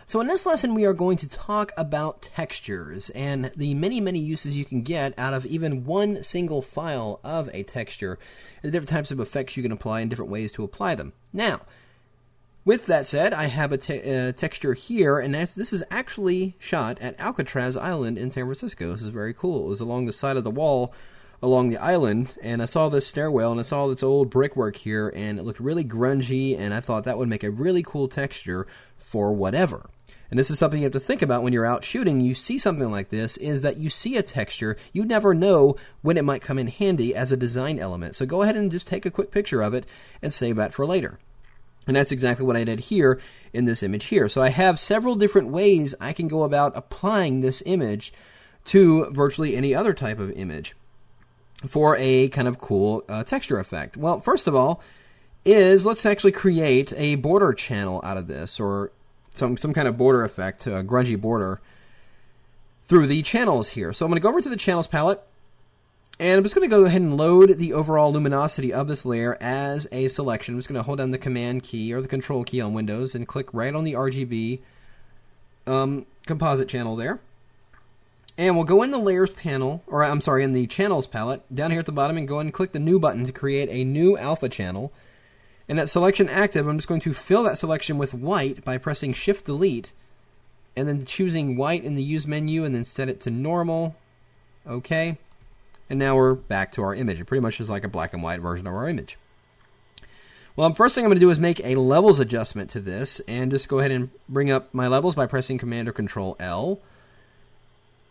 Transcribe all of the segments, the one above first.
So in this lesson, we are going to talk about textures and the many, many uses you can get out of even one single file of a texture, and the different types of effects you can apply and different ways to apply them. Now, with that said, I have a texture here, and this is actually shot at Alcatraz Island in San Francisco. This is very cool. It was along the side of the wall along the island, and I saw this stairwell, and I saw this old brickwork here, and it looked really grungy, and I thought that would make a really cool texture for whatever. And this is something you have to think about when you're out shooting. You see something like this, is that you see a texture, you never know when it might come in handy as a design element. So go ahead and just take a quick picture of it and save that for later. And that's exactly what I did here in this image here. So I have several different ways I can go about applying this image to virtually any other type of image for a kind of cool texture effect. Well, first of all, let's actually create a border channel out of this, or some kind of border effect, a grungy border, through the channels here. So I'm going to go over to the channels palette, and I'm just going to go ahead and load the overall luminosity of this layer as a selection. I'm just going to hold down the Command key or the Control key on Windows and click right on the RGB composite channel there. And we'll go in the layers panel, or I'm sorry, in the channels palette, down here at the bottom, and go ahead and click the new button to create a new alpha channel. And at selection active, I'm just going to fill that selection with white by pressing Shift Delete, and then choosing white in the use menu, and then set it to normal. Okay. And now we're back to our image. It pretty much is like a black and white version of our image. Well, first thing I'm going to do is make a levels adjustment to this, and just go ahead and bring up my levels by pressing Command or Control L.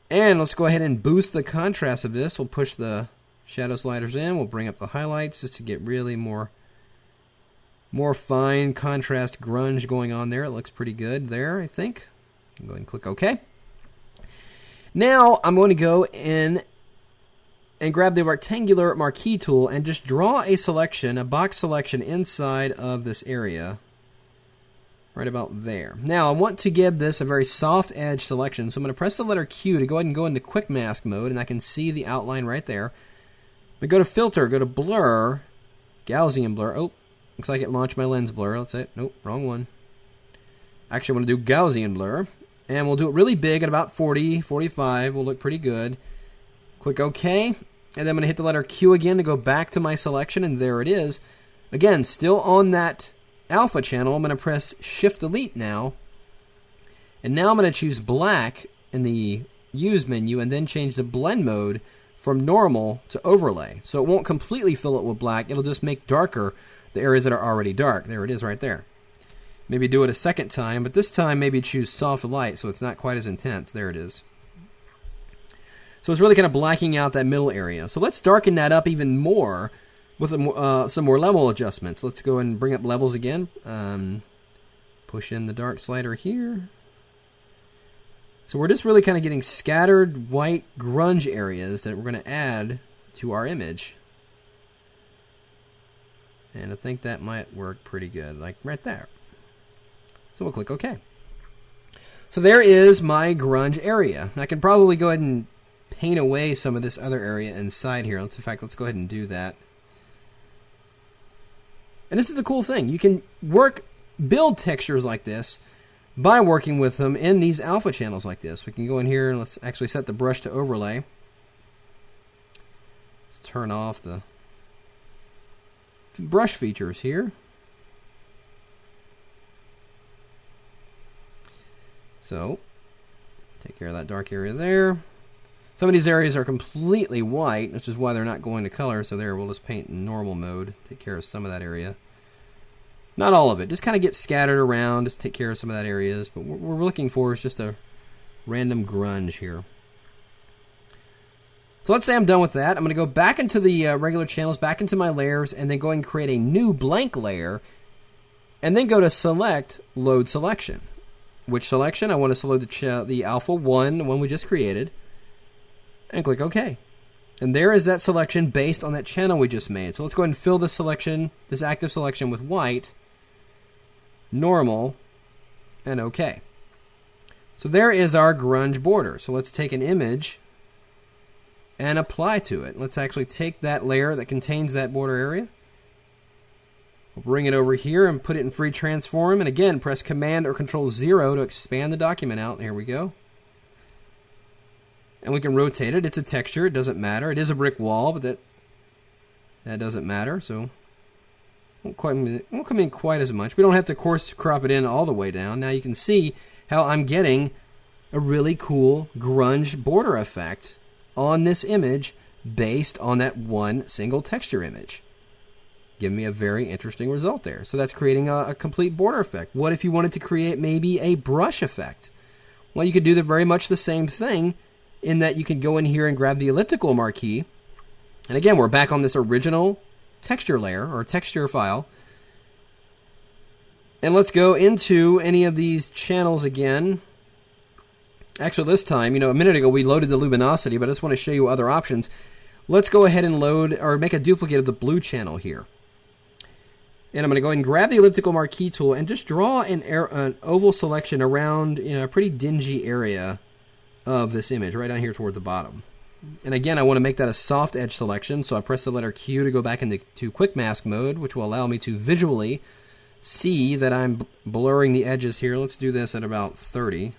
And let's go ahead and boost the contrast of this. We'll push the shadow sliders in. We'll bring up the highlights just to get really more fine contrast grunge going on there. It looks pretty good there, I think. Go ahead and click OK. Now I'm going to go in and grab the rectangular marquee tool and just draw a selection, a box selection inside of this area. Right about there. Now I want to give this a very soft edge selection, so I'm going to press the letter Q to go ahead and go into quick mask mode, and I can see the outline right there. But go to filter, go to blur, Gaussian blur. Oh, looks like it launched my lens blur. Let's say, nope, wrong one. Actually, I want to do Gaussian blur, and we'll do it really big at about 40, 45. Will look pretty good. Click OK, and then I'm going to hit the letter Q again to go back to my selection, and there it is. Again, still on that alpha channel. I'm going to press Shift Delete now, and now I'm going to choose black in the use menu, and then change the blend mode from normal to overlay. So it won't completely fill it with black. It'll just make darker the areas that are already dark. There it is right there. Maybe do it a second time, but this time maybe choose soft light so it's not quite as intense. There it is. So it's really kind of blacking out that middle area. So let's darken that up even more with some more level adjustments. Let's go and bring up levels again. Push in the dark slider here. So we're just really kind of getting scattered white grunge areas that we're going to add to our image. And I think that might work pretty good, like right there. So we'll click OK. So there is my grunge area. I can probably go ahead and paint away some of this other area inside here. In fact, let's go ahead and do that. And this is the cool thing. You can build textures like this by working with them in these alpha channels like this. We can go in here and let's actually set the brush to overlay. Let's turn off the brush features here. So, take care of that dark area there. Some of these areas are completely white, which is why they're not going to color. So there, we'll just paint in normal mode. Take care of some of that area. Not all of it. Just kind of get scattered around. Just take care of some of that areas. But what we're looking for is just a random grunge here. So let's say I'm done with that. I'm going to go back into the regular channels, back into my layers, and then go and create a new blank layer. And then go to Select, Load Selection. Which selection? I want to select the Alpha 1, the one we just created. And click OK. And there is that selection based on that channel we just made. So let's go ahead and fill this selection, this active selection, with white, normal, and OK. So there is our grunge border. So let's take an image and apply to it. Let's actually take that layer that contains that border area We'll bring it over here and put it in free transform. And again, press Command or Control 0 to expand the document out. Here we go. And we can rotate it. It's a texture. It doesn't matter. It is a brick wall, but that doesn't matter. So won't come in quite as much. We don't have to coarse crop it in all the way down. Now you can see how I'm getting a really cool grunge border effect on this image based on that one single texture image. Giving me a very interesting result there. So that's creating a complete border effect. What if you wanted to create maybe a brush effect? Well, you could do very much the same thing in that you could go in here and grab the elliptical marquee. And again, we're back on this original texture layer or texture file. And let's go into any of these channels again. Actually, this time, a minute ago we loaded the luminosity, but I just want to show you other options. Let's go ahead and load or make a duplicate of the blue channel here. And I'm going to go ahead and grab the elliptical marquee tool and just draw an oval selection around a pretty dingy area of this image, right down here toward the bottom. And again, I want to make that a soft edge selection, so I press the letter Q to go back into quick mask mode, which will allow me to visually see that I'm blurring the edges here. Let's do this at about 30.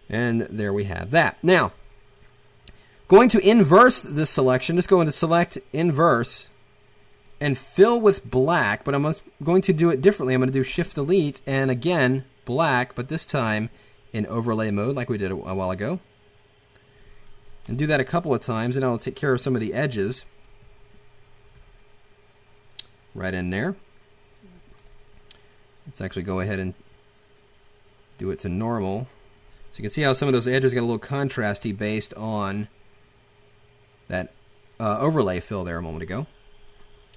And there we have that. Now, going to inverse this selection, just go into Select, Inverse, and fill with black, but I'm going to do it differently. I'm going to do Shift-Delete, and again, black, but this time in overlay mode like we did a while ago. And do that a couple of times, and I'll take care of some of the edges. Right in there. Let's actually go ahead and do it to normal. So you can see how some of those edges got a little contrasty based on that overlay fill there a moment ago.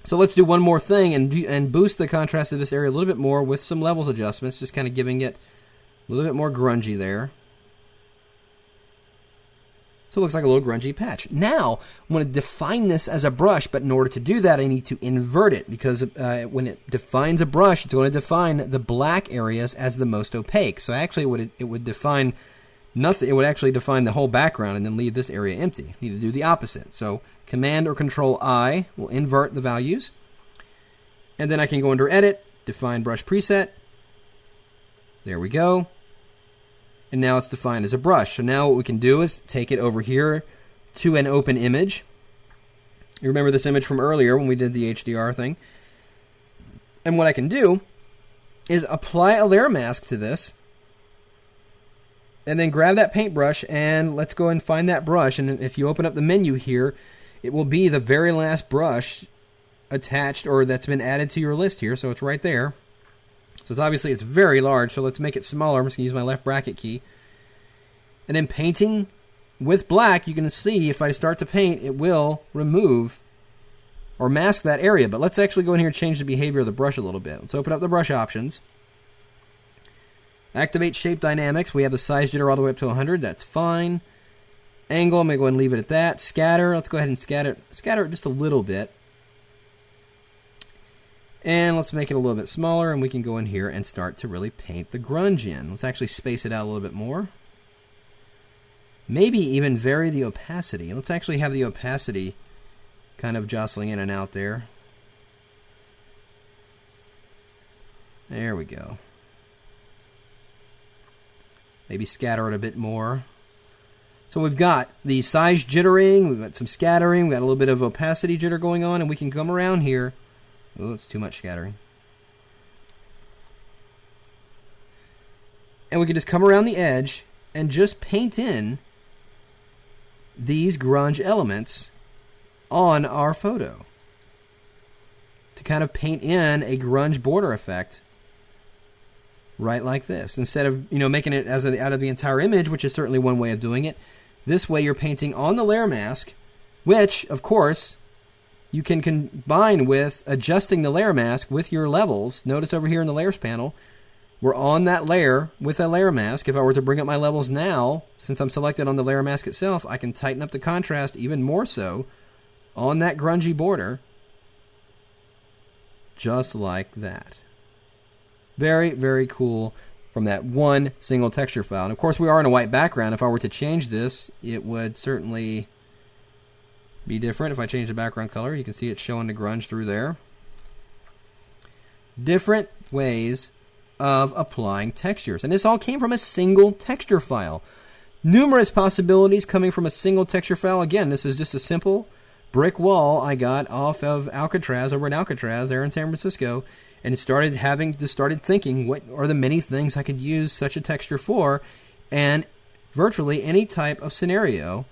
So let's do one more thing and boost the contrast of this area a little bit more with some levels adjustments, just kind of giving it a little bit more grungy there. So it looks like a little grungy patch. Now, I'm going to define this as a brush, but in order to do that, I need to invert it, because when it defines a brush, it's going to define the black areas as the most opaque. So actually, it would define nothing. It would actually define the whole background and then leave this area empty. You need to do the opposite. So Command or Control I will invert the values. And then I can go under Edit, Define Brush Preset. There we go. And now it's defined as a brush. So now what we can do is take it over here to an open image. You remember this image from earlier when we did the HDR thing. And what I can do is apply a layer mask to this. And then grab that paintbrush and let's go and find that brush. And if you open up the menu here, it will be the very last brush attached or that's been added to your list here. So it's right there. So it's very large, so let's make it smaller. I'm just going to use my left bracket key. And then painting with black, you can see if I start to paint, it will remove or mask that area. But let's actually go in here and change the behavior of the brush a little bit. Let's open up the brush options. Activate shape dynamics. We have the size jitter all the way up to 100. That's fine. Angle, I'm going to go ahead and leave it at that. Scatter, let's go ahead and scatter it just a little bit. And let's make it a little bit smaller, and we can go in here and start to really paint the grunge in. Let's actually space it out a little bit more. Maybe even vary the opacity. Let's actually have the opacity kind of jostling in and out there. There we go. Maybe scatter it a bit more. So we've got the size jittering, we've got some scattering, we've got a little bit of opacity jitter going on, and we can come around here. Oh, it's too much scattering. And we can just come around the edge and just paint in these grunge elements on our photo. To kind of paint in a grunge border effect right like this. Instead of, making it out of the entire image, which is certainly one way of doing it. This way you're painting on the layer mask, which, of course, you can combine with adjusting the layer mask with your levels. Notice over here in the layers panel, we're on that layer with a layer mask. If I were to bring up my levels now, since I'm selected on the layer mask itself, I can tighten up the contrast even more so on that grungy border, just like that. Very, very cool from that one single texture file. And of course, we are in a white background. If I were to change this, it would certainly be different. If I change the background color, you can see it's showing the grunge through there. Different ways of applying textures. And this all came from a single texture file. Numerous possibilities coming from a single texture file. Again, this is just a simple brick wall I got off of Alcatraz, over in Alcatraz there in San Francisco, and started thinking, what are the many things I could use such a texture for? And virtually any type of scenario,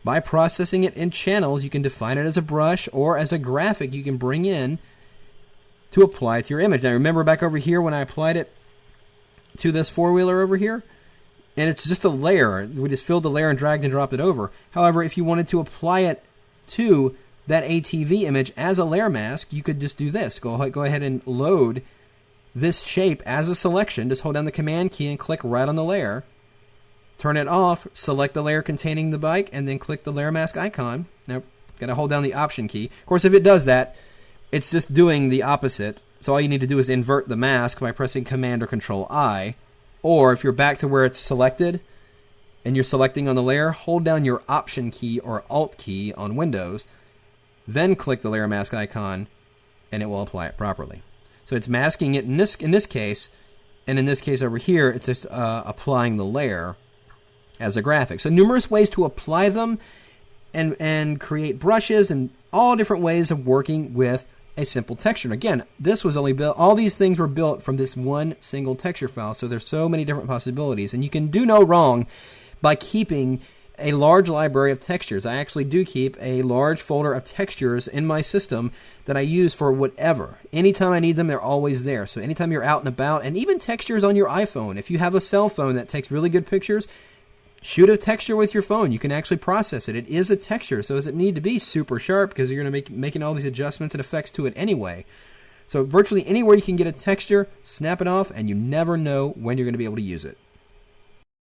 by processing it in channels, you can define it as a brush or as a graphic you can bring in to apply it to your image. Now remember back over here when I applied it to this four-wheeler over here? And it's just a layer. We just filled the layer and dragged and dropped it over. However, if you wanted to apply it to that ATV image as a layer mask, you could just do this. Go ahead and load this shape as a selection. Just hold down the Command key and click right on the layer. Turn it off, select the layer containing the bike, and then click the layer mask icon. Now, got to hold down the Option key. Of course, if it does that, it's just doing the opposite. So all you need to do is invert the mask by pressing Command or Control I. Or if you're back to where it's selected and you're selecting on the layer, hold down your Option key or Alt key on Windows, then click the layer mask icon, and it will apply it properly. So it's masking it in this case, and in this case over here, it's just applying the layer as a graphic. So numerous ways to apply them and create brushes and all different ways of working with a simple texture. And again, this was only built, all these things were built from this one single texture file, so there's so many different possibilities. And you can do no wrong by keeping a large library of textures. I actually do keep a large folder of textures in my system that I use for whatever. Anytime I need them, they're always there. So anytime you're out and about, and even textures on your iPhone. If you have a cell phone that takes really good pictures, shoot a texture with your phone. You can actually process it. It is a texture, so does it need to be super sharp because you're going to be making all these adjustments and effects to it anyway. So virtually anywhere you can get a texture, snap it off, and you never know when you're going to be able to use it.